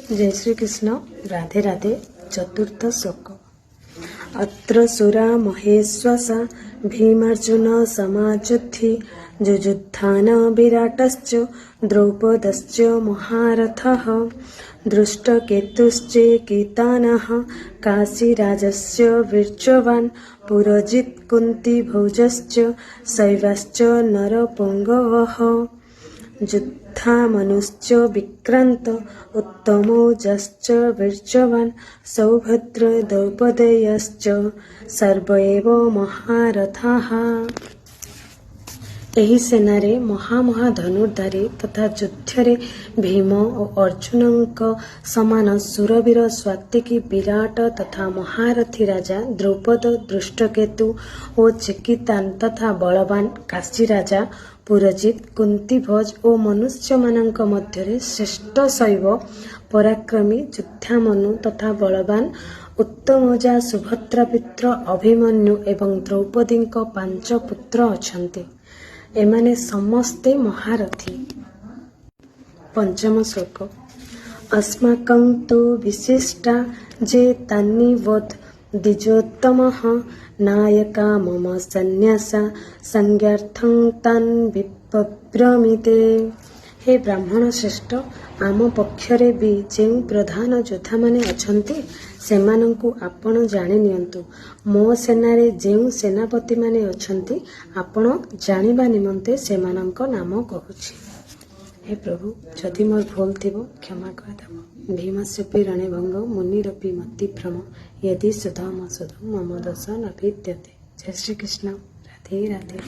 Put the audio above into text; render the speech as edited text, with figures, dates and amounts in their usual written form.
जय श्री कृष्ण। राधे राधे। चतुर्थ श्लोक। अत्र सुरा महेश्वसा भीमार्जुन समाजुद्धि जुजुत्थान विराटश्च द्रौपदश्च महारथः दृष्टकेतुश्चेकितानः काशीराजस्य वीर्यवान् पुरजित् कुन्तीभोजश्च शैवाश्च नरपुङ्गवः युद्धामनुश्च विक्रान्त उत्तमौजाश्च वीर्यवान् सौभद्र द्रौपदेयश्च सर्व एव महारथाः। ଏହି ସେନାରେ ମହାମହା ଧନୁର୍ଦ୍ଧାରୀ ତଥା ଯୁଦ୍ଧରେ ଭୀମ ଓ ଅର୍ଜୁନଙ୍କ ସମାନ ସୁରବୀର ସ୍ୱାତିକୀ ବିରାଟ ତଥା ମହାରଥୀ ରାଜା ଦ୍ରୌପଦ ଦୃଷ୍ଟକେତୁ ଓ ଚିକିତାନ ତଥା ବଳବାନ କାଶୀ ରାଜା ପୁରଜିତ କୁନ୍ତୀଭୋଜ ଓ ମନୁଷ୍ୟମାନଙ୍କ ମଧ୍ୟରେ ଶ୍ରେଷ୍ଠ ଶୈବ ପରାକ୍ରମୀ ଯୁଦ୍ଧାମନୁ ତଥା ବଳବାନ ଉତ୍ତମୌଜା ସୁଭଦ୍ରା ପୁତ୍ର ଅଭିମନ୍ୟୁ ଏବଂ ଦ୍ରୌପଦୀଙ୍କ 5 ପୁତ୍ର ଅଛନ୍ତି। ଏମାନେ ସମସ୍ତେ ମହାରଥୀ। ପଞ୍ଚମ ଶ୍ଲୋକ। अस्माकं तु विशिष्टा जे तान्निवोध द्विजोत्तमः नायका मम सन्न्यासा संज्ञार्थं तान् विप्रमीते। हे ब्राह्मण श्रेष्ठ, आम पक्षरे भी ଯେଉଁ ପ୍ରଧାନ ଯୋଦ୍ଧାମାନେ ଅଛନ୍ତି ସେମାନଙ୍କୁ ଆପଣ ଜାଣି ନିଅନ୍ତୁ। ମୋ ସେନାରେ ଯେଉଁ ସେନାପତିମାନେ ଅଛନ୍ତି ଆପଣ ଜାଣିବା ନିମନ୍ତେ ସେମାନଙ୍କ ନାମ କହୁଛି। हे प्रभु, ଯଦି ମୋର ଭୁଲ ଥିବ କ୍ଷମା କରିଦେବ। ଭୀମସ୍ୟପି ରଣେଭଙ୍ଗ ମୁନିରପି ମତିଭ୍ରମ यदि सुधा मसुधु मम दश न विद्यते। जय श्री कृष्ण। राधे राधे।